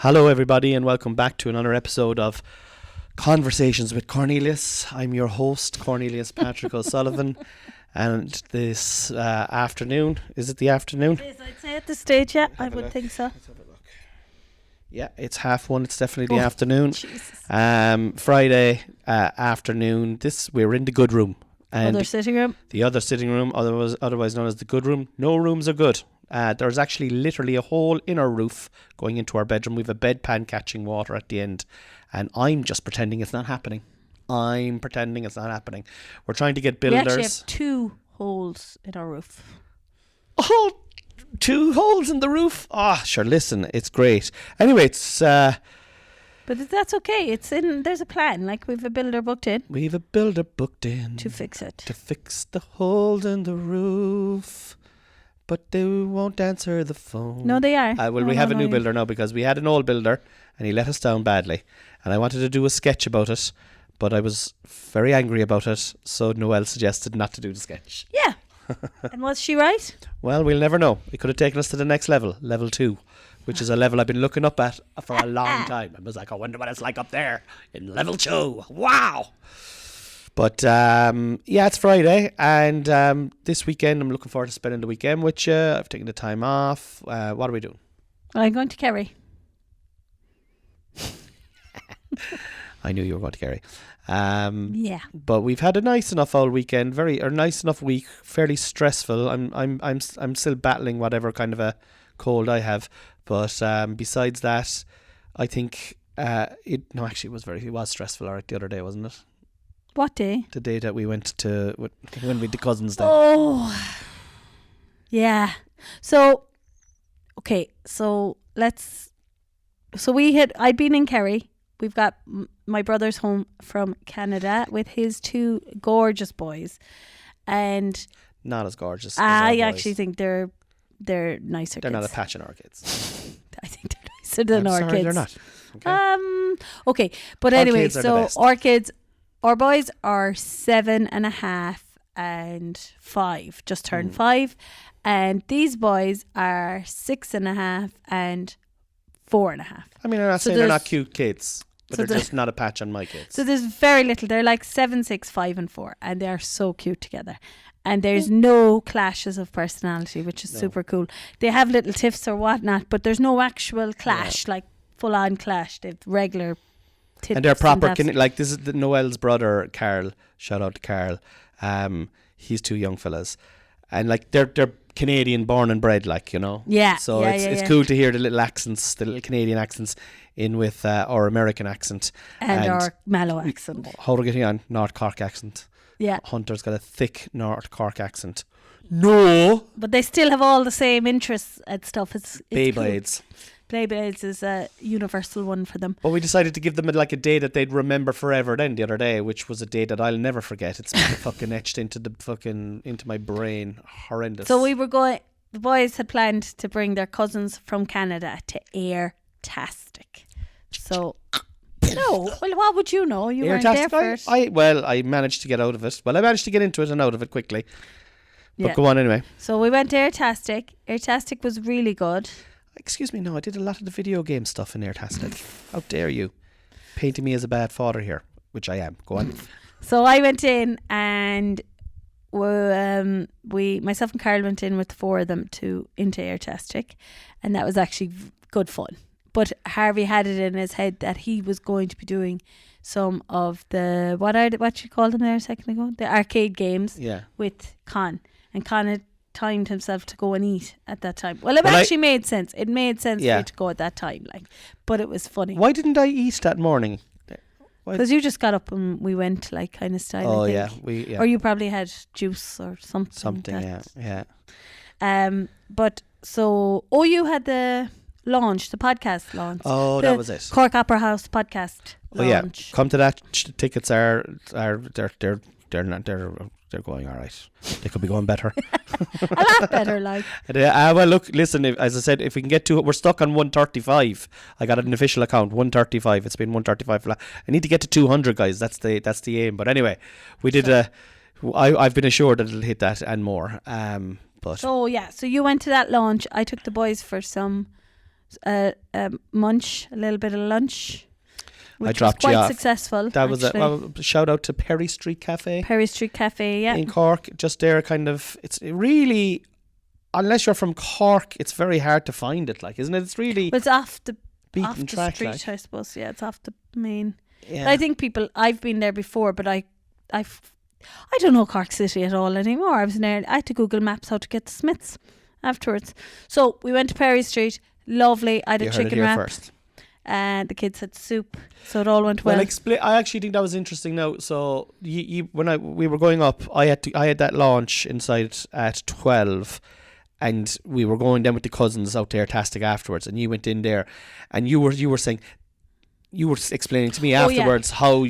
Hello everybody and welcome back to another episode of Conversations with Cornelius. I'm your host, Cornelius Patrick O'Sullivan, and this afternoon, is it the afternoon? It is, I'd say at this stage, yeah, I would think so. Let's have a look. Yeah, it's 1:30, it's definitely the afternoon. Jesus. Friday afternoon, we're in the good room. And Other sitting room. The other sitting room, otherwise known as the good room. No rooms are good. There's actually literally a hole in our roof going into our bedroom. We have a bedpan catching water at the end, and I'm just pretending it's not happening. We're trying to get builders. We actually have 2 holes in our roof. Oh, 2 holes in the roof. Sure, listen, it's great. Anyway, it's But that's okay. There's a plan. Like, we've a builder booked in. To fix it. To fix the holes in the roof. But they won't answer the phone. No, they are. We have a new builder now, because we had an old builder and he let us down badly. And I wanted to do a sketch about it, but I was very angry about it. So Noelle suggested not to do the sketch. Yeah. And was she right? Well, we'll never know. It could have taken us to the next level, level 2, which is a level I've been looking up at for a long time. I was like, I wonder what it's like up there in level 2. Wow. But it's Friday, and this weekend I'm looking forward to spending the weekend with you. I've taken the time off. What are we doing? I'm going to Kerry. I knew you were going to Kerry. Yeah. But we've had a nice enough all weekend, nice enough week, fairly stressful. I'm still battling whatever kind of a cold I have. But besides that, I think it was stressful the other day, wasn't it? What day? The day that we went to when we the cousins day. Oh, yeah. So, okay. I'd been in Kerry. We've got my brother's home from Canada with his 2 gorgeous boys, and not as gorgeous. I actually think they're nicer. They're kids. not a patch on our kids. I think they're nicer than our kids. They're not. Okay. Okay, but Our anyway, kids are the so best. our boys are 7.5 and 5, just turned 5, and these boys are 6.5 and 4.5. I mean, I'm not saying they're not cute kids, but they're just not a patch on my kids. So there's very little. They're like 7, 6, 5 and 4, and they are so cute together. And there's no clashes of personality, which is super cool. They have little tiffs or whatnot, but there's no actual clash, like full on clash. They've regular tiffs. And they're proper, like this is Noelle's brother, Carl. Shout out to Carl. He's 2 young fellas. And like they're Canadian born and bred, like, you know. Yeah. So it's cool to hear the little accents, the little Canadian accents in with our American accent. And our Mallow accent. How are we getting on? North Cork accent. Yeah. Hunter's got a thick North Cork accent. No. But they still have all the same interests and stuff. It's Beyblades. Cool. Beyblades is a universal one for them. But we decided to give them a day that they'd remember forever then the other day, which was a day that I'll never forget. It's fucking etched into my brain. Horrendous. So the boys had planned to bring their cousins from Canada to Airtastic. So... No, well, what would you know? You weren't there first. I managed to get out of it. Well, I managed to get into it and out of it quickly. But go on anyway. So we went to Airtastic. Airtastic was really good. Excuse me, no, I did a lot of the video game stuff in Airtastic. How dare you? Painting me as a bad father here, which I am. Go on. So I went in and myself and Carl went in with the 4 of them into Airtastic, and that was actually good fun. But Harvey had it in his head that he was going to be doing some of the what you called them there a second ago, the arcade games with Con, and Con had timed himself to go and eat at that time. Well, it actually made sense. It made sense for you to go at that time, like, but it was funny. Why didn't I eat that morning? Because you just got up and we went, like, kind of style. Oh, I think. Or you probably had juice or something. Something, yeah. But so you had the podcast launch. Oh, that was it. Cork Opera House podcast launch. Come to that. Tickets are they're going all right. They could be going better. A lot better, like. Well, look, listen. As I said, if we can get to it, we're stuck on 135. I got an official account, 135. It's been 135. I need to get to 200, guys. That's the aim. But anyway, we did. I've been assured that it'll hit that and more. So you went to that launch. I took the boys for some a munch, a little bit of lunch. I Which dropped was you quite off. successful. That was actually. well, shout out to Perry Street Cafe Perry Street Cafe, yeah. in Cork. Just there, kind of. It's really, unless you're from Cork, it's very hard to find it. Like, isn't it? It's really Well, it's off the beaten track. street, Like, I suppose. Yeah, it's off the main. yeah. But I think I've been there before, but I don't know Cork City at all anymore. I was there. I had to Google Maps how to get to Smith's afterwards. So we went to Perry Street. Lovely. I had You a heard it chicken here wrap. first. And the kids had soup, so it all went well. Well, I actually think that was interesting. Now, so we were going up, I had that launch inside at 12, and we were going down with the cousins out there Tastic afterwards, and you went in there, and you were saying, you were explaining to me afterwards how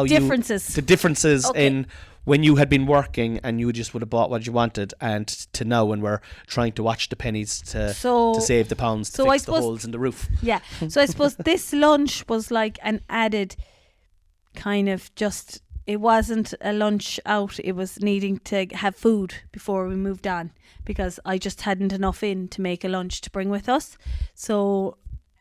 Differences. the differences Okay. in when you had been working and you just would have bought what you wanted, and to now when we're trying to watch the pennies to save the pounds to so I fix the suppose- holes in the roof. Yeah. So I suppose this lunch was like an added kind of just, it wasn't a lunch out. It was needing to have food before we moved on, because I just hadn't enough in to make a lunch to bring with us. So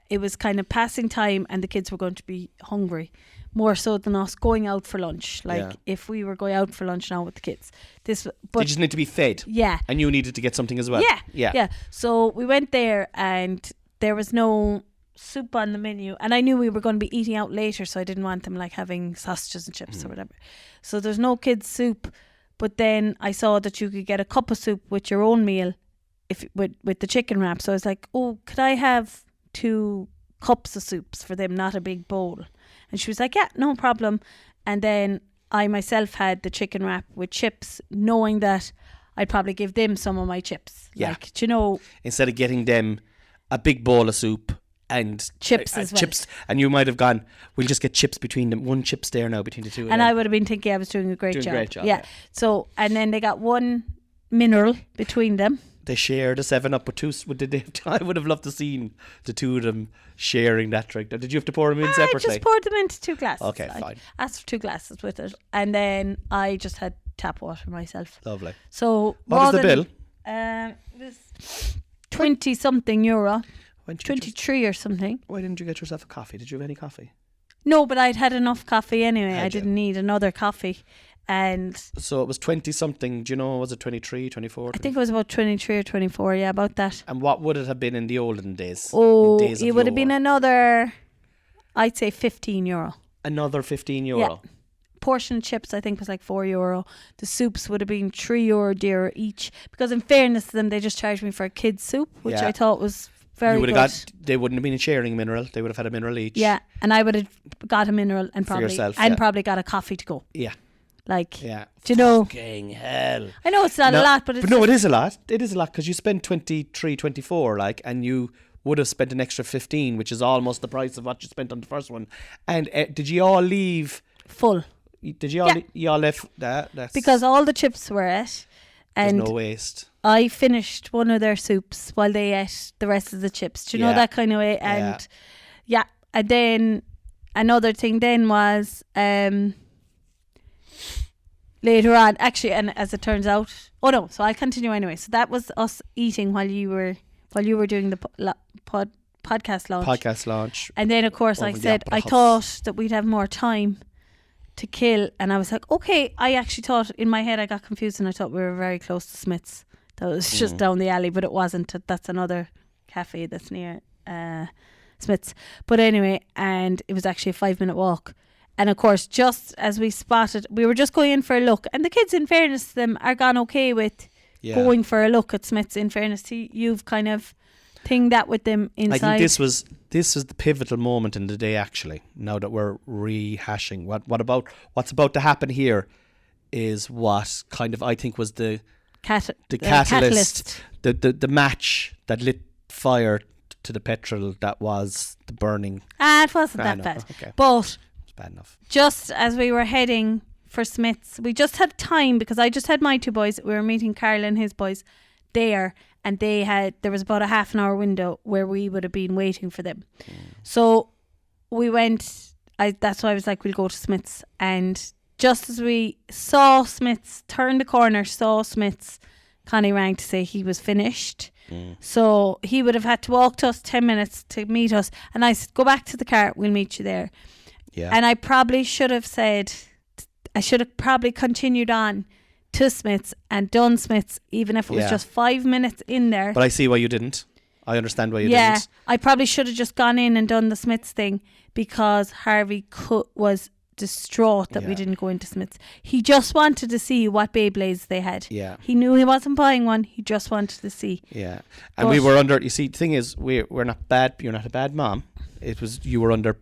it was kind of passing time, and the kids were going to be hungry more so than us going out for lunch. Like Yeah. if we were going out for lunch now with the kids, They just need to be fed. yeah. And you needed to get something as well. Yeah. So we went there, and there was no soup on the menu, and I knew we were going to be eating out later, so I didn't want them like having sausages and chips or whatever. So there's no kids soup, but then I saw that you could get a cup of soup with your own meal with the chicken wrap. So I was like, oh, could I have 2 cups of soups for them, not a big bowl? And she was like, yeah, no problem. And then I myself had the chicken wrap with chips, knowing that I'd probably give them some of my chips. Yeah. Like, do you know, Instead of getting them a big bowl of soup and chips as well. chips, and you might have gone, we'll just get chips between them. 1 chip's there now between the two of And them. I would have been thinking I was doing a great Doing a job. great job, Yeah. yeah. So, and then they got 1 mineral between them. They shared a 7-Up with two. Did they? I would have loved to seen the two of them sharing that drink. Did you have to pour them in I separately? just poured them into 2 glasses. Okay, I fine. asked for 2 glasses with it. And then I just had tap water myself. Lovely. So, What was the bill? It was 20 something euro. Why didn't, you get 23 or something. why didn't you get yourself a coffee? Did you have any coffee? No, but I'd had enough coffee anyway. Had I you? didn't need another coffee. And So it was 20 something. Do you know, was it 23, 24? I think it was about 23 or 24. Yeah, about that. And what would it have been in the olden days? Oh, In days of it would have been yore? another, I'd say 15 euro. Another 15 euro. Portion of chips, I think, was like €4. The soups would have been €3 dearer each. Because in fairness to them, they just charged me for a kid's soup, which Yeah. I thought was very You would good. have got. They wouldn't have been sharing mineral. They would have had a mineral each. Yeah, and I would have got a mineral and For probably yourself, yeah. probably got a coffee to go. Yeah. Like, Yeah. do you know? Fucking hell. I know it's not a lot, but it's no, it is a lot. It is a lot because you spend 23, 24, like, and you would have spent an extra 15, which is almost the price of what you spent on the first one. And did you all leave? full. Did you all? Yeah. You all left that? That's Because all the chips were it. there's And no waste. I finished one of their soups while they ate the rest of the chips. Do you know Yeah. that kind of way? And yeah. And then another thing then was later on, actually, and as it turns out, oh no, so I'll continue anyway. So that was us eating while you were doing the podcast launch. Podcast launch. And then of course I Over the said Opera I House. thought that we'd have more time to kill, and I was like, okay. I actually thought in my head, I got confused and I thought we were very close to Smith's. That was just down the alley, but it wasn't. That's another cafe that's near Smith's. But anyway, and it was actually a 5-minute walk. And of course, just as we spotted, we were just going in for a look, and the kids, in fairness to them, are gone okay with Yeah. going for a look at Smith's. In fairness to you, you've kind of thinged that with them inside. I think this was the pivotal moment in the day. Actually, now that we're rehashing what's about to happen here, is what kind of I think was the catalyst, the match that lit fire to the petrol that was the burning. It wasn't I that know, bad. okay. But It's bad enough. just as we were heading for Smith's, we just had time, because I just had my 2 boys. We were meeting Carl and his boys there, and there was about a half an hour window where we would have been waiting for them. So we went, that's why I was like, we'll go to Smith's. And just as we saw Smith's, turned the corner, saw Smith's, Connie rang to say he was finished. So he would have had to walk to us 10 minutes to meet us. And I said, go back to the car, we'll meet you there. Yeah. And I probably should have said, I should have probably continued on to Smith's and done Smith's, even if it was just 5 minutes in there. But I see why you didn't. I understand why you didn't. Yeah, I probably should have just gone in and done the Smith's thing, because Harvey was distraught that we didn't go into Smith's. He just wanted to see what Beyblades they had. Yeah. He knew he wasn't buying one. He just wanted to see. Yeah. And we were under, you see, the thing is, we're not bad. You're not a bad mom. It was, you were under,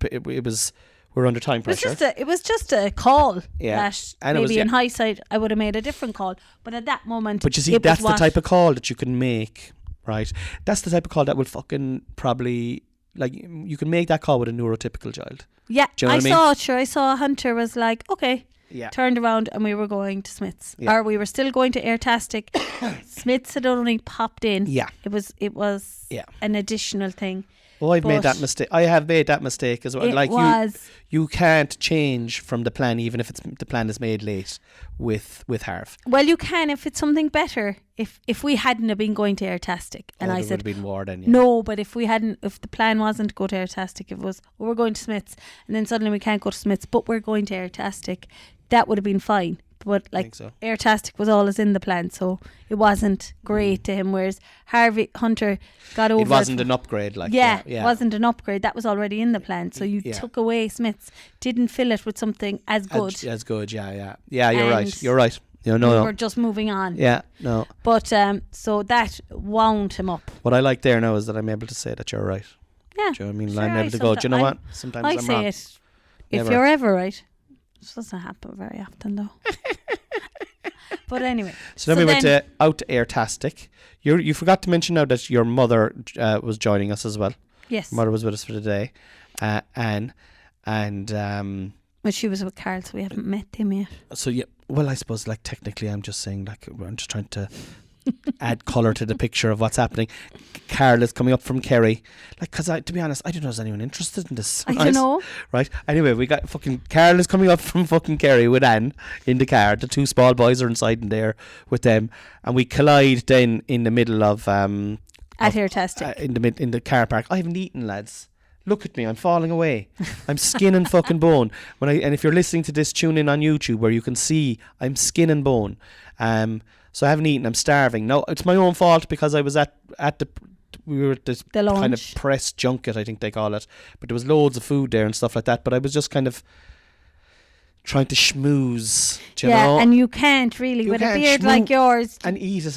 we're under time pressure. It was just a call. Yeah. That And maybe in hindsight I would have made a different call. But at that moment, but you see, that's the type of call that you can make, right? That's the type of call that will fucking probably, like, you can make that call with a neurotypical child. Yeah, Do you know what I mean? saw it. Sure, I saw Hunter was like, okay. Yeah. Turned around and we were going to Smith's. Yeah. Or we were still going to Airtastic. Smith's had only popped in. Yeah. It was an additional thing. Oh, I've made that mistake. I have made that mistake as well. It like was. you can't change from the plan, even if the plan is made late with Harv. Well, you can if it's something better. If we hadn't have been going to Airtastic, and I said would have been more then. Yeah. no, but if the plan wasn't to go to Airtastic, if it was we're going to Smith's, and then suddenly we can't go to Smith's, but we're going to Airtastic, that would have been fine. But like Airtastic was always in the plan, so it wasn't great to him. Whereas Hunter got over it. Wasn't an upgrade, like it wasn't an upgrade. That was already in the plan. So you took away Smith's, didn't fill it with something as good. As good, yeah. You're right. You're right. No. We're just moving on. Yeah, no. But so that wound him up. What I like there now is that I'm able to say that you're right. Yeah. Do you know what I mean? Sure, I'm able to go, do you know what? Sometimes I'm say wrong. it. If you're ever right. It doesn't happen very often though. But anyway. So then we went out to Airtastic. You forgot to mention now that your mother was joining us as well. Yes. Mother was with us for the day. Anne. And well, she was with Carl, so we haven't met him yet. So yeah, well, I suppose like technically I'm just saying, like, I'm just trying to add colour to the picture of what's happening. Carl is coming up from Kerry, like, because to be honest, I don't know if there's anyone interested in this. I don't know. Right. Anyway, we got fucking Carl is coming up from fucking Kerry with Anne in the car. The two small boys are inside in there with them, and we collide then in the middle of at Airtastic in the car park. I haven't eaten, lads. Look at me, I'm falling away. I'm skin and fucking bone. And if you're listening to this, tune in on YouTube where you can see I'm skin and bone. So I haven't eaten, I'm starving. No, it's my own fault because I was at we were at this kind of press junket, I think they call it. But there was loads of food there and stuff like that. But I was just kind of trying to schmooze, do you know? And you can't really, with a beard like yours. And eat a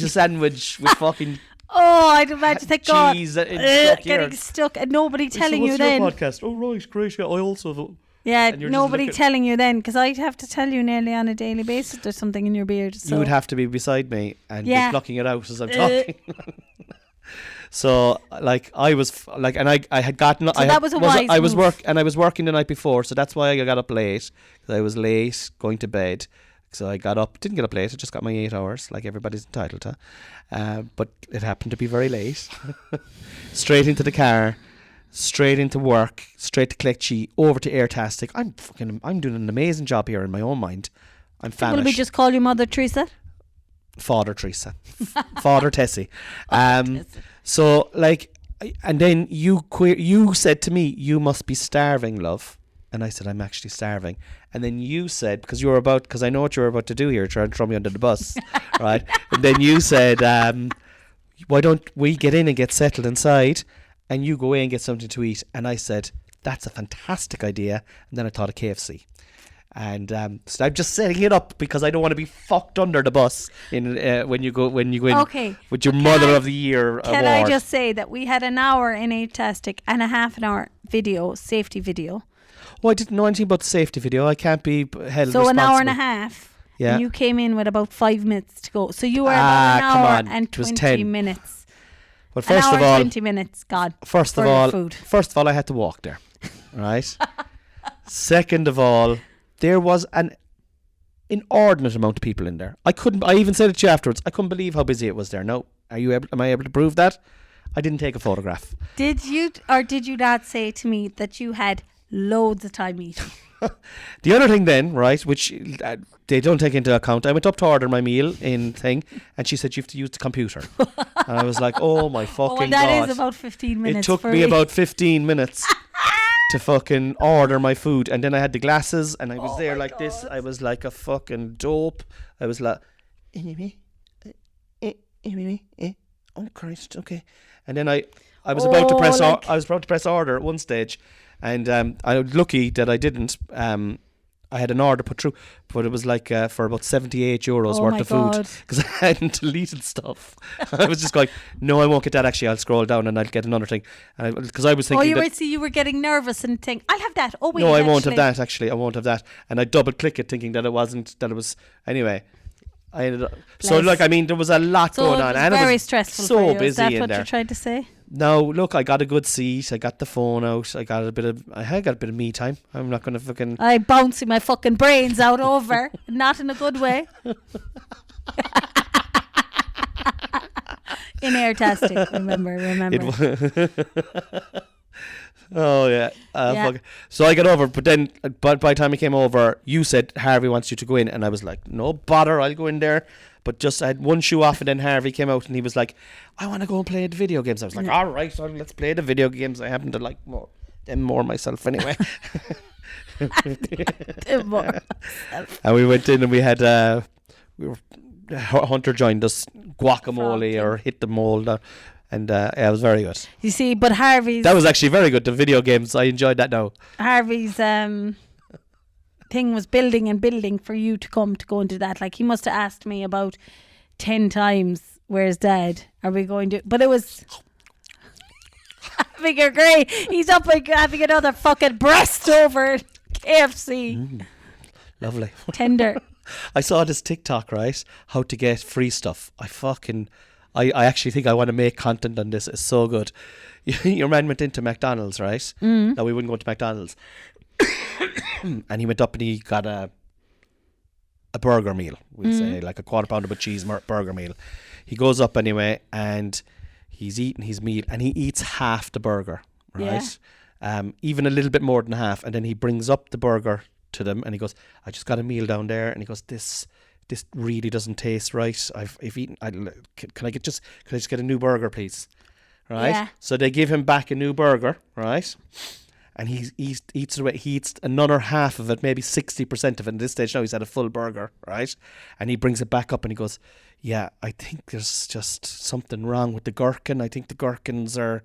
sandwich with fucking... Oh, I'd imagine, thank God. Cheese getting stuck and nobody telling you then. What's your podcast? Oh, right, great. Yeah, I also have... Yeah, nobody telling you then, because I'd have to tell you nearly on a daily basis there's something in your beard. So. You would have to be beside me and be plucking it out as I'm talking. So, like, I was like, and I had gotten. So that was a wise move. I was working the night before, so that's why I got up late. Because I was late going to bed. So I didn't get up late. I just got my 8 hours, like everybody's entitled to. But it happened to be very late. Straight into the car, straight into work, straight to Clechy, over to Airtastic. I'm doing an amazing job here in my own mind. I'm famished. Will we just call you Mother Teresa? Father Teresa. Father Tessie. So, like, and then you said to me, you must be starving, love. And I said, I'm actually starving. And then you said, because I know what you're about to do here, trying to throw me under the bus, right? And then you said, why don't we get in and get settled inside and you go away and get something to eat? And I said, that's a fantastic idea. And then I thought of KFC. And so I'm just setting it up because I don't want to be fucked under the bus when you go in with your Mother of the Year award. Can I just say that we had an hour in Airtastic and a half an hour safety video. Well, I didn't know anything about the safety video. I can't be held responsible. So an hour and a half. Yeah. And you came in with about 5 minutes to go. So you were about an hour and 20 minutes. Well, first an of hour all, and 20 minutes, God. First of all, I had to walk there. Right? Second of all, there was an inordinate amount of people in there. I even said it to you afterwards. I couldn't believe how busy it was there. No, am I able to prove that? I didn't take a photograph. Did you not say to me that you had loads of time eating? The other thing then, right, which they don't take into account, I went up to order my meal in thing, and she said you have to use the computer. And I was like, oh my fucking that God. is about 15 minutes. It took me about 15 minutes to fucking order my food. And then I had the glasses, and I was there like this. I was like a fucking dope. I was like, oh Christ, okay. And then I was about to press I was about to press order at one stage, and I was lucky that I didn't. I had an order put through, but it was like for about €78 worth of food, because I hadn't deleted stuff. I was just going, no, I won't get that. Actually, I'll scroll down and I'll get another thing. Because I was thinking, you were getting nervous and think, I'll have that. Oh wait, no, I won't have that. Actually, I won't have that. And I double click it, thinking that it wasn't. That it was anyway. I ended up. So like, I mean, there was a lot going on, and very it was stressful. So for you. busy Is that in what there. you're trying to say? No, look, I got a good seat. I got the phone out. I got a bit of me time. I'm not going to fucking. I bouncing my fucking brains out over, not in a good way. In air testing, remember. Oh yeah. Fuck. So I got over, but then by the time I came over, you said Harvey wants you to go in, and I was like, no bother, I'll go in there. But just I had one shoe off, and then Harvey came out, and he was like, I want to go and play the video games. I was like, all right, so let's play the video games. I happen to like them more myself anyway. And we went in, and we had Hunter joined us, guacamole or hit the mold. And it was very good. You see, but Harvey's... That was actually very good, the video games. I enjoyed that now. Harvey's thing was building for you to go and do that. Like, he must have asked me about 10 times, where's Dad? Are we going to... But it was... Having a great... He's up like having another fucking breast over KFC. Lovely. Tender. I saw this TikTok, right? How to get free stuff. I actually think I want to make content on this. It's so good. Your man went into McDonald's, right? No, we wouldn't go to McDonald's. And he went up and he got a burger meal. We'd say like a quarter pounder with cheese burger meal. He goes up anyway, and he's eating his meal, and he eats half the burger, right? Yeah. Even a little bit more than half. And then he brings up the burger to them, and he goes, I just got a meal down there. And he goes, this really doesn't taste right. I've eaten. Can I just get a new burger, please? Right. Yeah. So they give him back a new burger, right? And he eats it away. He eats another half of it, maybe 60% of it. At this stage now, he's had a full burger, right? And he brings it back up, and he goes, "Yeah, I think there's just something wrong with the gherkin. I think the gherkins are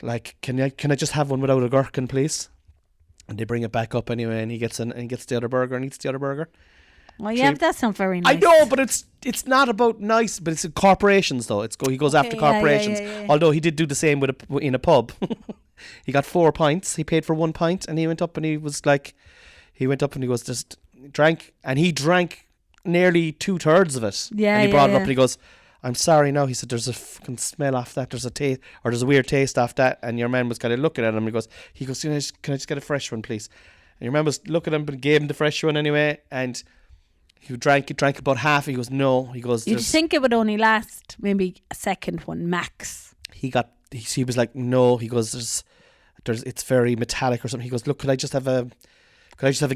like, can I just have one without a gherkin, please?" And they bring it back up anyway, and he gets the other burger and eats the other burger. Well, yeah, but that's not very nice. I know, but it's not about nice, but it's corporations though. He goes after corporations. Yeah. Although he did do the same in a pub. He got 4 pints. He paid for 1 pint, and he went up and he was like, he goes, just drank, and he drank nearly 2/3 of it. Yeah, and he brought it up, and he goes, I'm sorry now. He said, there's a fucking smell off that. There's a taste, or there's a weird taste off that. And your man was kind of looking at him. He goes, can I just get a fresh one, please? And your man was looking at him, but gave him the fresh one anyway, and he drank about half. He goes, no. He goes, you'd think it would only last maybe a second one max. He was like, no. He goes, it's very metallic or something. He goes, look, could I just have a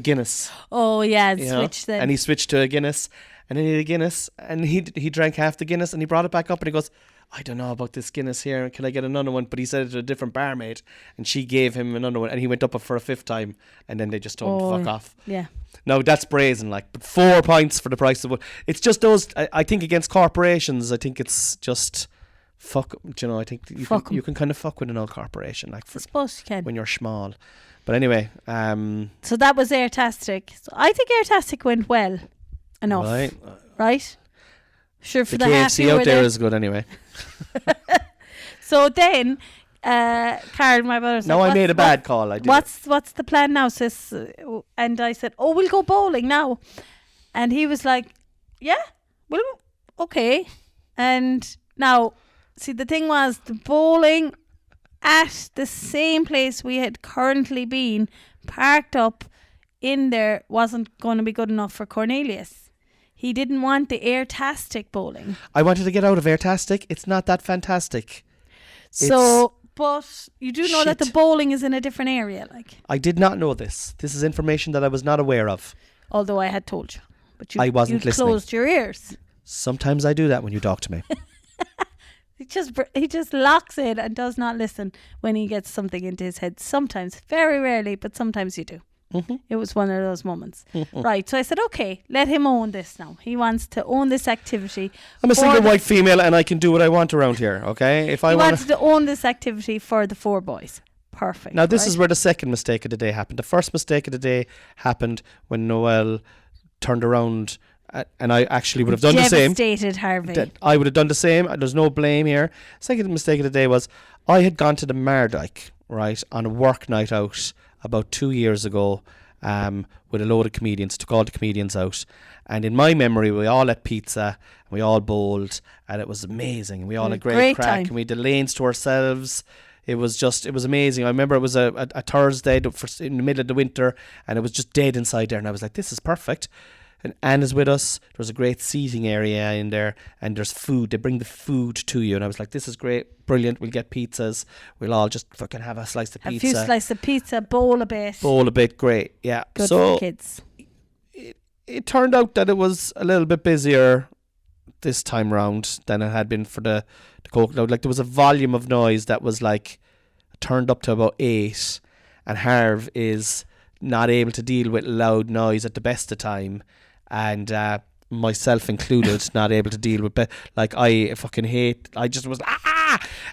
Guinness? Oh yeah, switch then. And he switched to a Guinness, and then he had a Guinness, and he drank half the Guinness, and he brought it back up, and he goes, I don't know about this Guinness here. Can I get another one? But he said it to a different barmaid, and she gave him another one, and he went up for a 5th time, and then they just told him to fuck off. Yeah. No, that's brazen, like, but 4 pints for the price of one. It's just those. I think against corporations, I think it's just fuck. I think you can kind of fuck with an old corporation, like, I suppose you can when you're small. But anyway, so that was Airtastic. So I think Airtastic went well enough, right? Sure, for the KFC out there is good anyway. So then, Karen, my brother said, no, I made a bad call. I did. What's the plan now, sis? And I said, oh, we'll go bowling now. And he was like, yeah, well, okay. And now, see, the thing was, the bowling at the same place we had currently been parked up in there wasn't going to be good enough for Cornelius. He didn't want the Airtastic bowling. I wanted to get out of Airtastic. It's not that fantastic. So, But you do know that the Shit. bowling is in a different area, like. I did not know this. This is information that I was not aware of. Although I had told you. But I wasn't you listening. closed your ears. Sometimes I do that when you talk to me. He just locks in and does not listen when he gets something into his head. Sometimes, very rarely, but sometimes you do. Mm-hmm. It was one of those moments. Right, so I said, okay, let him own this now. He wants to own this activity. I'm a single white female and I can do what I want around here, okay? If I He want wanted to own this activity for the 4 boys. Perfect. Now, this right? is where the second mistake of the day happened. The first mistake of the day happened when Noel turned around, and I actually would have done the same. Devastated Harvey. I would have done the same. There's no blame here. Second mistake of the day was I had gone to the Mardyke, right, on a work night out about 2 years ago with a load of comedians, took all the comedians out. And in my memory, we all had pizza, and we all bowled, and it was amazing. And we all had great crack, time. and we had the lanes to ourselves. It was amazing. I remember it was a Thursday in the middle of the winter, and it was just dead inside there. And I was like, this is perfect. And Anne is with us. There's a great seating area in there, and there's food. They bring the food to you. And I was like, this is great, brilliant. We'll get pizzas. We'll all just fucking have a slice of pizza. A few slices of pizza, bowl a bit. Bowl a bit, great. Yeah. Good so for the kids. It turned out that it was a little bit busier this time round than it had been for the Coke. Like, there was a volume of noise that was like turned up to about 8, and Harv is not able to deal with loud noise at the best of time, and myself included, not able to deal with like, I fucking hate, I just was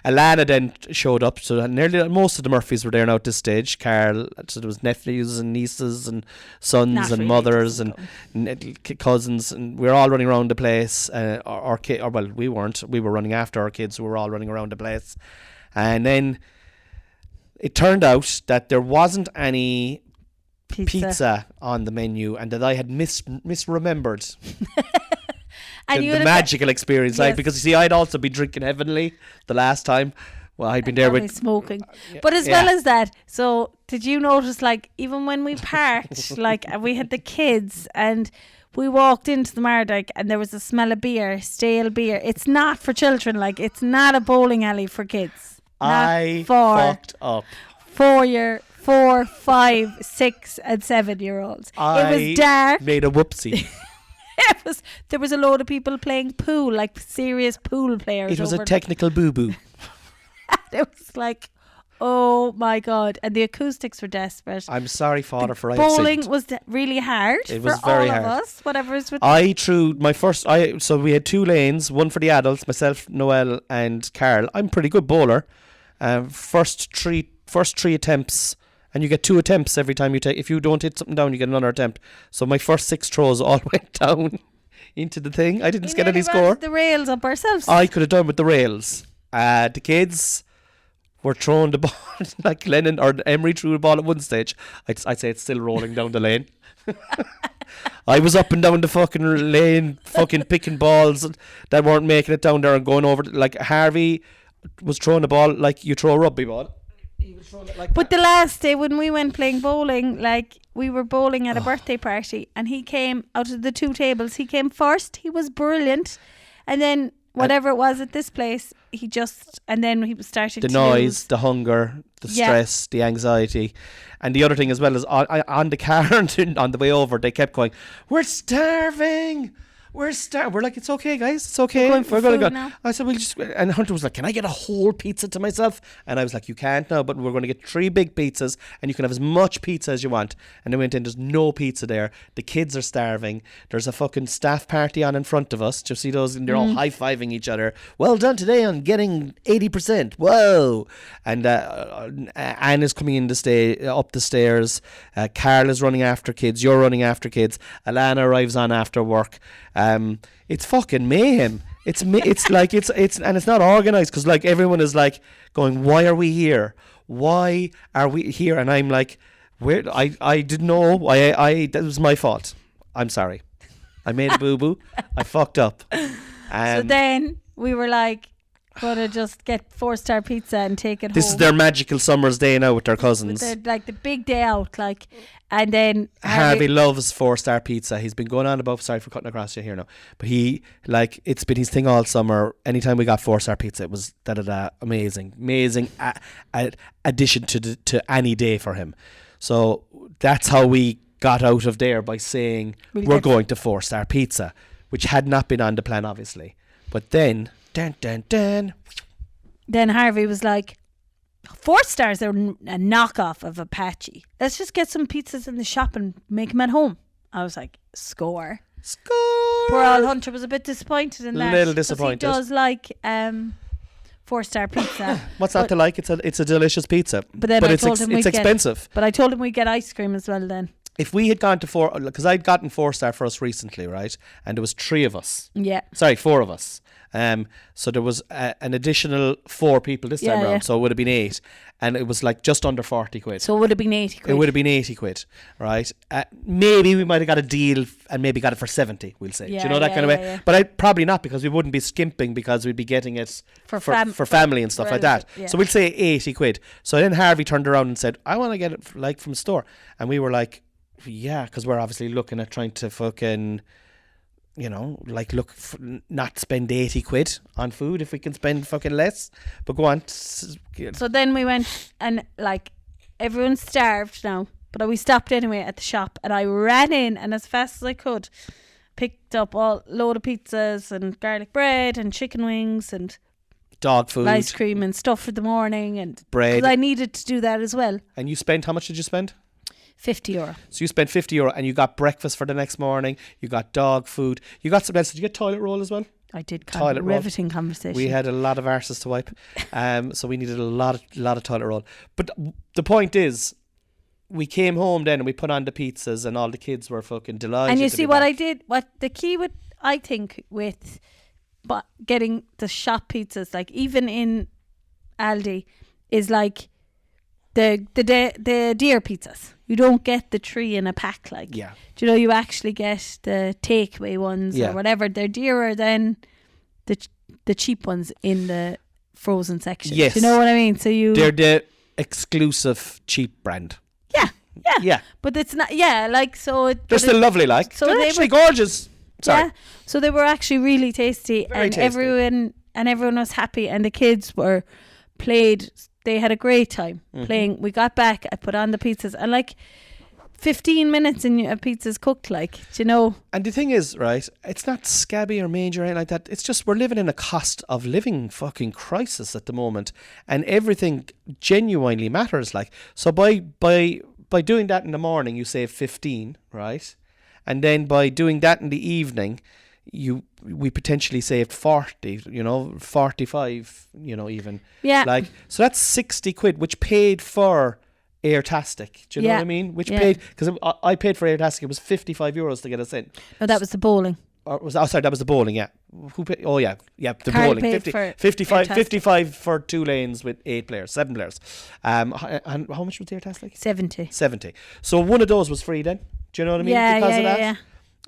Alana then showed up, so nearly most of the Murphys were there now at this stage. Carl, so there was nephews and nieces and sons Not and really, mothers and doesn't cousins, and we were all running around the place. Our kid, or well, we weren't. We were running after our kids, who were all running around the place. And then it turned out that there wasn't any pizza on the menu, and that I had misremembered And the magical experience. Yes. Like, because you see, I'd also been drinking heavily the last time. Well, I'd been there probably with smoking. But as well as that, so did you notice, like, even when we parked, like, we had the kids and we walked into the Mardyke and there was a smell of beer, stale beer. It's not for children, like, it's not a bowling alley for kids. I for fucked up. 4, 5, 6 and 7-year-olds. It was dark. Made a whoopsie. There was a load of people playing pool, like serious pool players. It was a technical boo-boo. It was like, oh my God. And the acoustics were desperate. I'm sorry, Father, for I bowling was really hard. It was for very all hard. of us. Whatever is with I threw my first. So we had 2 lanes, one for the adults, myself, Noel, and Carl. I'm a pretty good bowler. First three attempts, and you get 2 attempts every time you take. If you don't hit something down, you get another attempt. So my first 6 throws all went down into the thing. I didn't get any score. The rails up ourselves. I could have done with the rails. The kids were throwing the ball like Lennon or Emery threw the ball at one stage. I'd say it's still rolling down the lane. I was up and down the fucking lane, fucking picking balls that weren't making it down there and going over. Like, Harvey was throwing the ball like you throw a rugby ball. He was throwing it like But that. the last day when we went playing bowling, like, we were bowling at a birthday party and he came out of the 2 tables. He came first. He was brilliant. And then whatever it was at this place, and then he started The to noise, lose. the hunger, the stress, the anxiety. And the other thing as well is on the car and on the way over, they kept going, we're starving. We're like, it's okay, guys. It's okay. We're going to go. Now. I said, and Hunter was like, can I get a whole pizza to myself? And I was like, you can't now, but we're going to get 3 big pizzas and you can have as much pizza as you want. And they went in, there's no pizza there. The kids are starving. There's a fucking staff party on in front of us. Do you see those? And they're all high-fiving each other. Well done today on getting 80%. Whoa. And Anne is coming in up the stairs. Carl is running after kids. You're running after kids. Alana arrives on after work. It's fucking mayhem. It's like it's and it's not organized, because like everyone is like going, why are we here? Why are we here? And I'm like, where? I didn't know. I that was my fault. I'm sorry. I made a boo boo. I fucked up. So then we were like, gonna just get 4-star pizza and take it This home. is their magical summer's day now with their cousins. Like the big day out, like, and then Harvey loves 4-star pizza. He's been going on about, sorry for cutting across you here now, but he, like, it's been his thing all summer. Anytime we got 4-star pizza, it was amazing addition to any day for him. So that's how we got out of there, by saying we're going to 4-star pizza, which had not been on the plan, obviously. But then, then Harvey was like, 4 stars are a knockoff of Apache. Let's just get some pizzas in the shop and make them at home. I was like, score. Poor old Hunter was a bit disappointed in that. A little disappointed. He does like 4-star pizza. What's not to like? It's a delicious pizza. But then it's expensive. But I told him we'd get ice cream as well then. If we had gone to because I'd gotten 4-star for us recently, right? And there was 3 of us. Yeah. Sorry, 4 of us. So there was an additional 4 people this time around, so it would have been 8, and it was like just under 40 quid. So it would have been 80 quid. It would have been 80 quid, right? Maybe we might have got a deal and maybe got it for 70, we'll say. Do you know that kind of way? Yeah. But I'd probably not, because we wouldn't be skimping, because we'd be getting it for family and stuff like that. Yeah. So we'll say 80 quid. So then Harvey turned around and said, I want to get it like from store. And we were like, yeah, because we're obviously looking at trying to fucking, you know, like not spend 80 quid on food if we can spend fucking less. But go on. So then we went, and like everyone's starved now, but we stopped anyway at the shop, and I ran in, and as fast as I could picked up a load of pizzas and garlic bread and chicken wings and dog food, ice cream and stuff for the morning, and bread, because I needed to do that as well. And you spent, how much did you spend? €50. So you spent €50 and you got breakfast for the next morning, you got dog food, you got something else. Did you get toilet roll as well? I did. Toilet riveting roll. Conversation. We had a lot of arses to wipe, so we needed a lot of toilet roll. But the point is, we came home then and we put on the pizzas, and all the kids were fucking delighted. And you see what I did, what the key with, I think, with getting the shop pizzas, like even in Aldi, is like the deer pizzas. You don't get the 3 in a pack, like. Yeah. Do you know, you actually get the takeaway ones or whatever. They're dearer than the cheap ones in the frozen section. Yes. Do you know what I mean? So they're the exclusive cheap brand. Yeah. But it's not. Yeah, like so. They're still lovely, like. So they're actually gorgeous. Sorry. Yeah. So they were actually really tasty, Very and tasty. everyone was happy, and the kids played. They had a great time playing. We got back, I put on the pizzas, and like 15 minutes and a pizza's cooked, like, do you know? And the thing is, right, it's not scabby or mange or anything like that. It's just we're living in a cost of living fucking crisis at the moment, and everything genuinely matters, like. So by doing that in the morning, you save 15, right? And then by doing that in the evening, we potentially saved 40, 45, even. Yeah. Like, so that's 60 quid, which paid for Airtastic. Do you know what I mean? Which paid, because I paid for Airtastic, it was €55 to get us in. No, that was the bowling. Sorry, that was the bowling, yeah. Who paid? Oh, yeah, the Carl bowling. 55 for 2 lanes with 7 players. And how much was the Airtastic? 70. So one of those was free then. Do you know what I mean? Yeah, because of that. Yeah.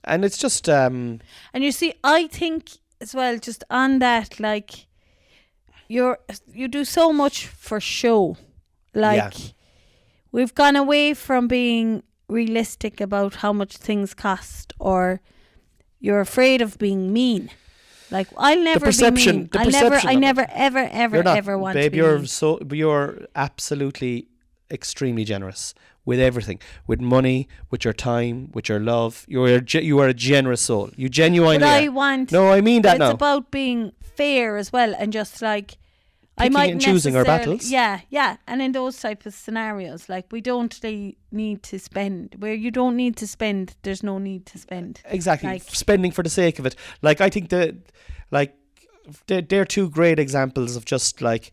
And it's just and you see, I think as well, just on that, like, you do so much for show, like we've gone away from being realistic about how much things cost, or you're afraid of being mean. Like, I'll never be mean. I never ever want to be mean. You're absolutely extremely generous with everything, with money, with your time, with your love. You are a generous soul. You genuinely are. No, I mean that now. It's about being fair as well, and just like picking I might and choosing our battles. Yeah. And in those type of scenarios, like, we don't need to spend. Where you don't need to spend, there's no need to spend. Exactly, like, spending for the sake of it. Like, I think they're 2 great examples of just, like,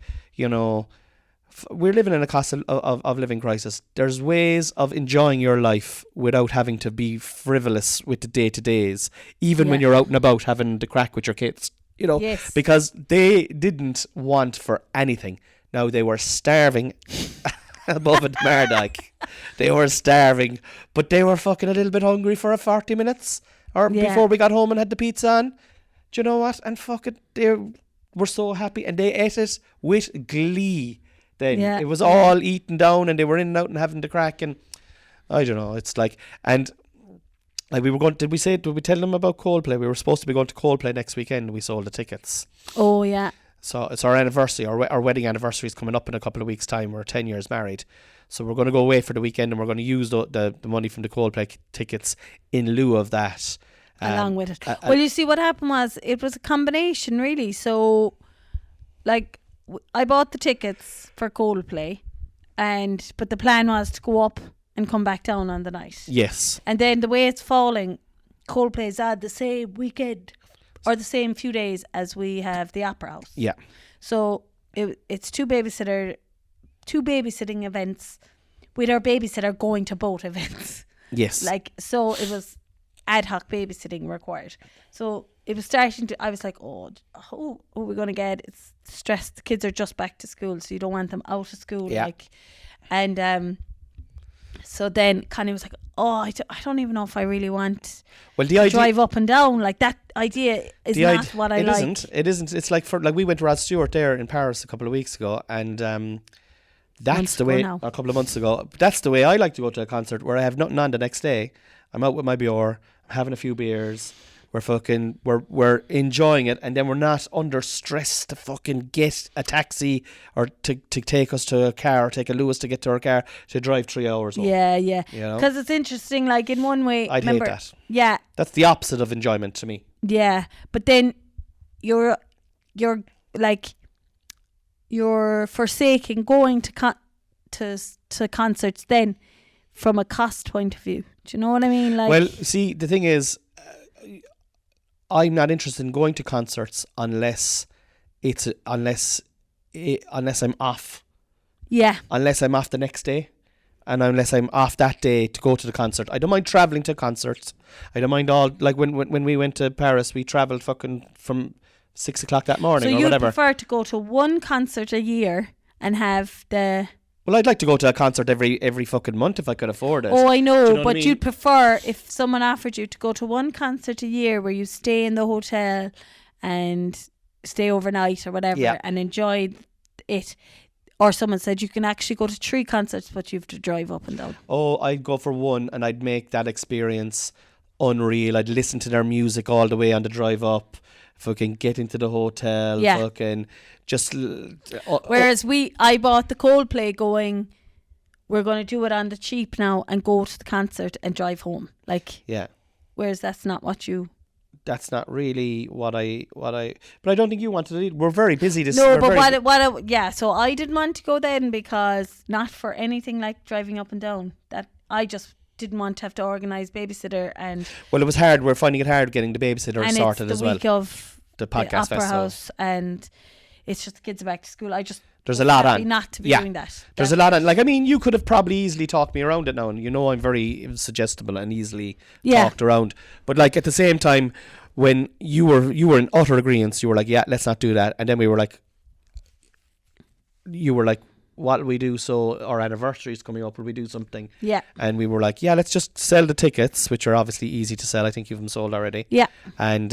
we're living in a cost of living crisis. There's ways of enjoying your life without having to be frivolous with the day-to-days, even when you're out and about having the crack with your kids, because they didn't want for anything. Now, they were starving above at Mardyke. They were starving, but they were fucking a little bit hungry for 40 minutes or before we got home and had the pizza on. Do you know what? And fuck it, were so happy, and they ate it with glee. Then Yeah. it was all eaten down, and they were in and out and having the crack, and I don't know. It's like, and like we were going. Did we tell them about Coldplay? We were supposed to be going to Coldplay next weekend. We sold the tickets. Oh yeah. So it's our anniversary. Our wedding anniversary is coming up in a couple of weeks' time. We're 10 years married. So we're going to go away for the weekend, and we're going to use the money from the Coldplay tickets in lieu of that. Along with it. Well, you see, what happened was it was a combination, really. So, like, I bought the tickets for Coldplay, but the plan was to go up and come back down on the night. Yes. And then the way it's falling, Coldplay's at the same weekend or the same few days as we have the Opera House. Yeah. So it's two babysitting events with our babysitter going to both events. Yes. Like, so it was ad hoc babysitting required. So it was starting to, I was like, who are we going to get? It's stressed. The kids are just back to school, so you don't want them out of school. Yeah. Like, and so then Connie was like, I don't even know if I really want to drive up and down. Like, that idea is not what I like. It isn't. It's like we went to Rod Stewart there in Paris a couple of weeks ago, and that's the way, a couple of months ago, that's the way I like to go to a concert, where I have nothing on the next day. I'm out with my Bior, I'm having a few beers, we're enjoying it, and then we're not under stress to fucking get a taxi or to take us to a car, or take a Lewis to get to our car to drive 3 hours home. Yeah. You know? Because it's interesting, like, in one way, I'd hate that. Yeah. That's the opposite of enjoyment to me. Yeah. But then you're forsaking going to concerts then from a cost point of view. Do you know what I mean? Like, well, see, the thing is, I'm not interested in going to concerts unless I'm off. Yeah. Unless I'm off the next day, and unless I'm off that day to go to the concert. I don't mind travelling to concerts. I don't mind all, like when we went to Paris, we travelled fucking from 6 o'clock that morning or whatever. So you prefer to go to one concert a year and have the... Well, I'd like to go to a concert every fucking month if I could afford it. Oh, I know, you know but I mean? You'd prefer if someone offered you to go to one concert a year where you stay in the hotel and stay overnight or whatever and enjoy it. Or someone said you can actually go to 3 concerts, but you have to drive up and down. Oh, I'd go for one, and I'd make that experience unreal. I'd listen to their music all the way on the drive up, fucking get into the hotel, fucking just... Whereas I bought the Coldplay going, we're going to do it on the cheap now and go to the concert and drive home. Like, yeah. Whereas that's not what you... That's not really what I... But I don't think you wanted to. We're very busy this... No, but so I didn't want to go then, because not for anything like driving up and down. That I just didn't want to have to organise babysitter and... Well, it was hard. We're finding it hard getting the babysitter sorted as well. And it's the week of the podcast Opera festival. House, and it's just the kids are back to school. There's a lot on. Not to be doing that. There's a lot on. Like, I mean, you could have probably easily talked me around it now, and you know I'm very suggestible and easily talked around. But like at the same time, when you were in utter agreement, you were like, yeah, let's not do that. And then you were like, what will we do? So our anniversary is coming up. Will we do something? Yeah. And we were like, yeah, let's just sell the tickets, which are obviously easy to sell. I think you've them sold already. Yeah. And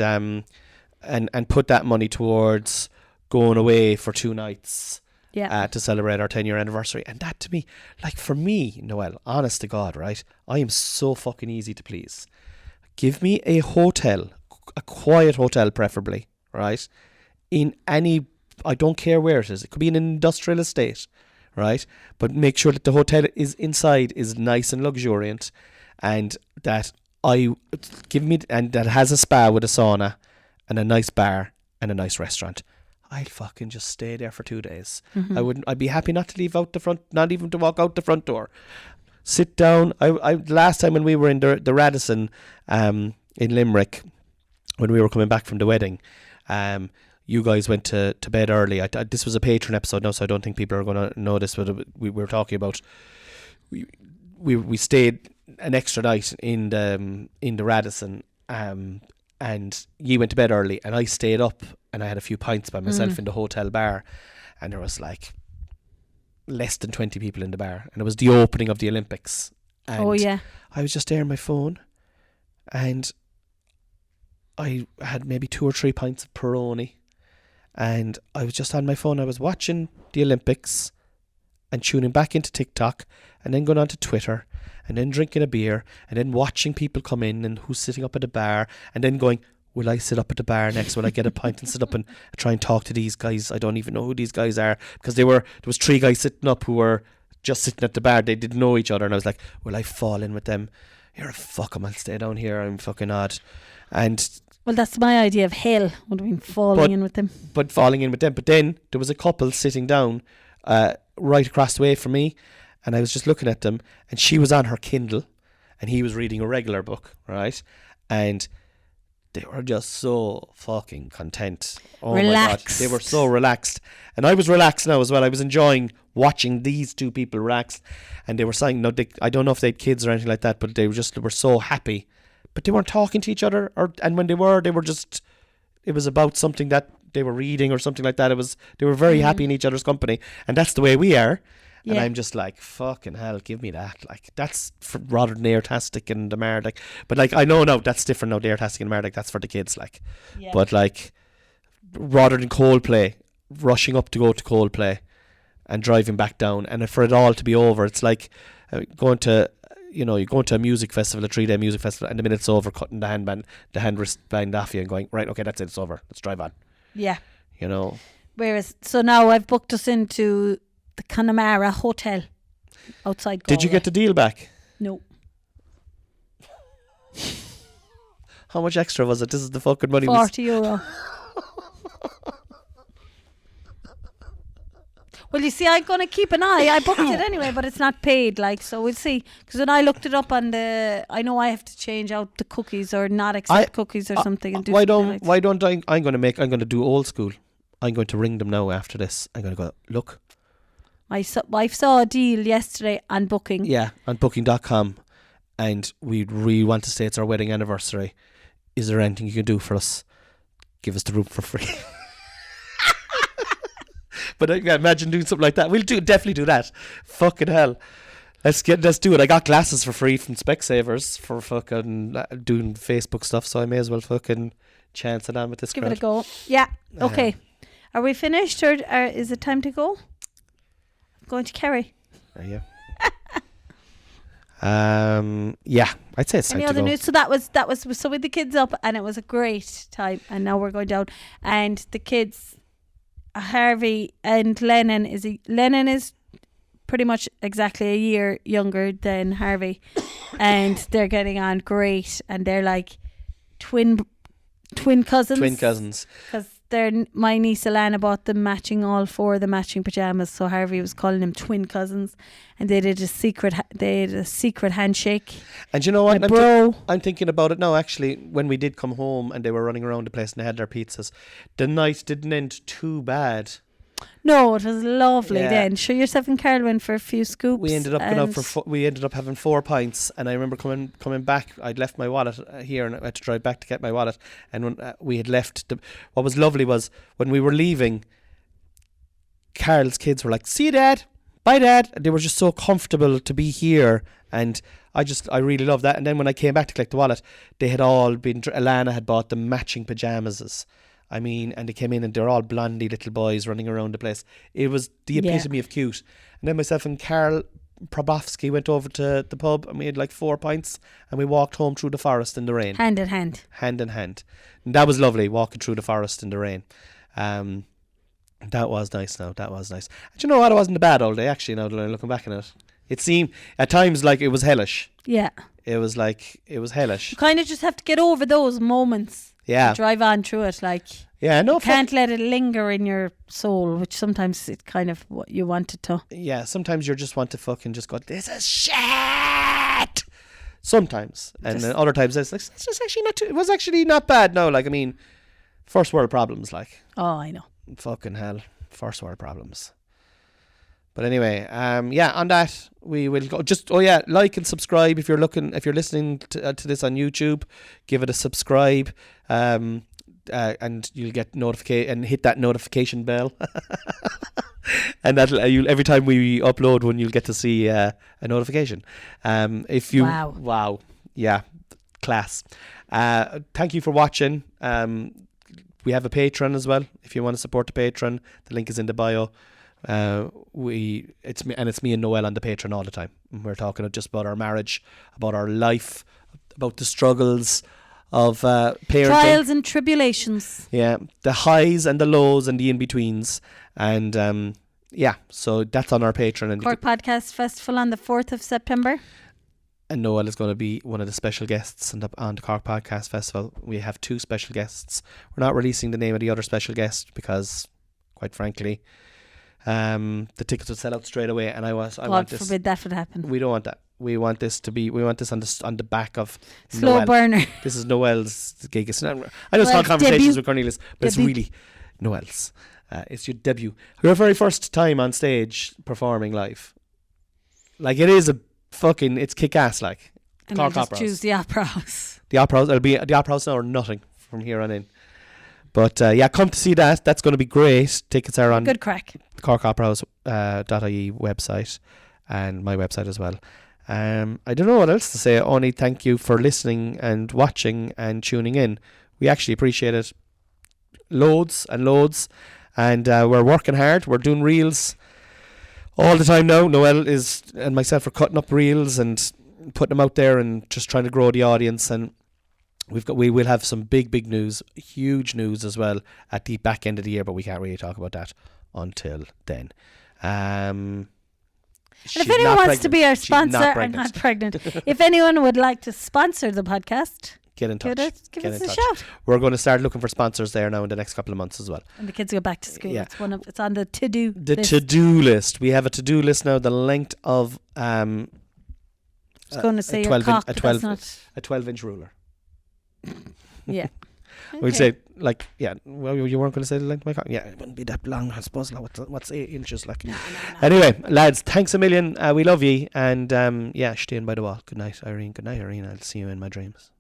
put that money towards going away for 2 nights. Yeah. To celebrate our 10-year anniversary. And that, to me, like, for me, Noelle, honest to God, right, I am so fucking easy to please. Give me a hotel, a quiet hotel preferably, right, in any, I don't care where it is, it could be in an industrial estate, right, but make sure that the hotel is inside is nice and luxuriant, and that that has a spa with a sauna and a nice bar and a nice restaurant. I'd fucking just stay there for 2 days. Mm-hmm. I'd be happy not to leave out the front, not even to walk out the front door. Sit down. I last time when we were in the Radisson in Limerick, when we were coming back from the wedding, you guys went to bed early. This was a Patreon episode now, so I don't think people are going to know this, but we were talking about we stayed an extra night in the Radisson, and you went to bed early, and I stayed up, and I had a few pints by myself in the hotel bar, and there was like less than 20 people in the bar, and it was the opening of the Olympics. And I was just there on my phone, and I had maybe 2 or 3 pints of Peroni, and I was just on my phone. I was watching the Olympics and tuning back into TikTok and then going on to Twitter and then drinking a beer and then watching people come in and who's sitting up at the bar and then going, will I sit up at the bar next? Will I get a pint and sit up and try and talk to these guys? I don't even know who these guys are, because there was 3 guys sitting up who were just sitting at the bar. They didn't know each other, and I was like, will I fall in with them? You're a fuck 'em, I'll stay down here. I'm fucking odd. And Well, that's my idea of hell, would have been falling in with them. But falling in with them. But then there was a couple sitting down right across the way from me, and I was just looking at them, and she was on her Kindle and he was reading a regular book, right? And they were just so fucking content. Oh Relaxed. my God. They were so relaxed. And I was relaxed now as well. I was enjoying watching these 2 people relax. And they were saying, no, I don't know if they had kids or anything like that, but they were so happy. But they weren't talking to each other. And when they were just, it was about something that they were reading or something like that. They were very happy in each other's company. And that's the way we are. And I'm just like, fucking hell, give me that. Like, that's rather than Airtastic and the Mardic. But like, I know now that's different now, the Airtastic and Mardic, that's for the kids, like. Yeah. But like, rather than Coldplay, rushing up to go to Coldplay and driving back down, and for it all to be over, it's like going to, you go to a music festival, a 3-day music festival, and the minute it's over, cutting the hand wristband off you and going, right, okay, that's it, it's over, let's drive on. Yeah. Whereas, so now I've booked us into the Connemara Hotel outside Galway. Did you get the deal back? No. How much extra was it? This is the fucking money. €40. Well, you see, I'm going to keep an eye. I booked it anyway, but it's not paid, like, so we'll see. Because when I looked it up on I know I have to change out the cookies or not accept cookies or something. And why don't I'm going to do old school. I'm going to ring them now after this. I'm going to go, look. I saw a deal yesterday on Booking. Yeah, on Booking.com, and we really want to say it's our wedding anniversary. Is there anything you can do for us? Give us the room for free. But imagine doing something like that. We'll definitely do that. Fucking hell. Let's do it. I got glasses for free from Specsavers for fucking doing Facebook stuff, so I may as well fucking chance it on with this crowd. Give it a go. Yeah. Okay. Are we finished, or is it time to go? Going to Kerry. Are you? Yeah, I'd say it's time to go. Any other news? So that was so with the kids up, and it was a great time, and now we're going down, and the kids, Harvey and Lennon is pretty much exactly a year younger than Harvey, and they're getting on great, and they're like twin cousins. Twin cousins. Because my niece Alana bought them all 4 of the matching pajamas, so Harvey was calling them twin cousins, and they did a secret handshake. And you know what? I'm thinking about it now. Actually, when we did come home and they were running around the place and they had their pizzas, the night didn't end too bad. No, it was lovely then. Sure, yourself and Carl went for a few scoops. We ended up we ended up having 4 pints, and I remember coming back. I'd left my wallet here, and I had to drive back to get my wallet. And when we had left, what was lovely was when we were leaving, Carl's kids were like, "See you, Dad. Bye, Dad." And they were just so comfortable to be here, and I really love that. And then when I came back to collect the wallet, they had all been. Alana had bought them matching pajamas. I mean, and they came in and they're all blondie little boys running around the place. It was the epitome of cute. And then myself and Carl Probofsky went over to the pub, and we had like 4 pints, and we walked home through the forest in the rain. Hand in hand. Hand in hand. And that was lovely, walking through the forest in the rain. That was nice now. That was nice. And you know what? It wasn't a bad old day, actually, now that I'm looking back on it. It seemed at times like it was hellish. Yeah. It was hellish. You kind of just have to get over those moments. Yeah. Drive on through it, like. Yeah, no. You can't let it linger in your soul, which sometimes it's kind of what you want it to. Yeah, sometimes you just want to fucking just go, this is shit. Sometimes. And then other times it's like, it's just actually it was actually not bad. No, like, I mean, first world problems, like. Oh, I know. Fucking hell. First world problems. But anyway, on that we will go. Just like and subscribe if you're listening to this on YouTube. Give it a subscribe, and you'll get notification and hit that notification bell. And that every time we upload one, you'll get to see a notification. Wow, yeah, class. Thank you for watching. We have a Patreon as well. If you want to support the Patreon, the link is in the bio. It's me and Noel on the Patreon all the time. We're talking just about our marriage, about our life, about the struggles of parenting, trials and tribulations. Yeah, the highs and the lows and the in betweens, and so that's on our Patreon. And Cork Podcast Festival on the 4th of September. And Noel is going to be one of the special guests on the Cork Podcast Festival. We have 2 special guests. We're not releasing the name of the other special guest because, quite frankly, the tickets would sell out straight away. And God forbid that would happen. We don't want that. We want this on the back of slow Noel. burner. This is Noel's gig. I know it's called Conversations with Cornelius, but it's really Noel's. It's your debut. Your very first time on stage performing live. Like, it is it's kick-ass, like. And I'll just choose the Opera House. The Opera House, it'll be the Opera House now or nothing from here on in. But come to see that. That's going to be great. Tickets are on good crack. The corkoperahouse.ie website and my website as well. I don't know what else to say. Only thank you for listening and watching and tuning in. We actually appreciate it loads and loads. And we're working hard. We're doing reels all the time now. Noel and myself are cutting up reels and putting them out there and just trying to grow the audience. And we will have some big news, huge news as well at the back end of the year, but we can't really talk about that until then. And if anyone wants to be our sponsor, I'm not pregnant. If anyone would like to sponsor the podcast, get in touch. Give us a shout. We're going to start looking for sponsors there now in the next couple of months as well. And the kids go back to school. Yeah. It's on the to-do list. The to-do list. We have a to-do list now, the length of I was going to say your cock, a 12-inch ruler. Yeah. We'd say, like, well, you weren't going to say the length of my cock? Yeah, it wouldn't be that long, I suppose. What's 8 inches like? No. Anyway, lads, thanks a million. We love you. And, stay in by the wall. Good night, Irene. I'll see you in my dreams.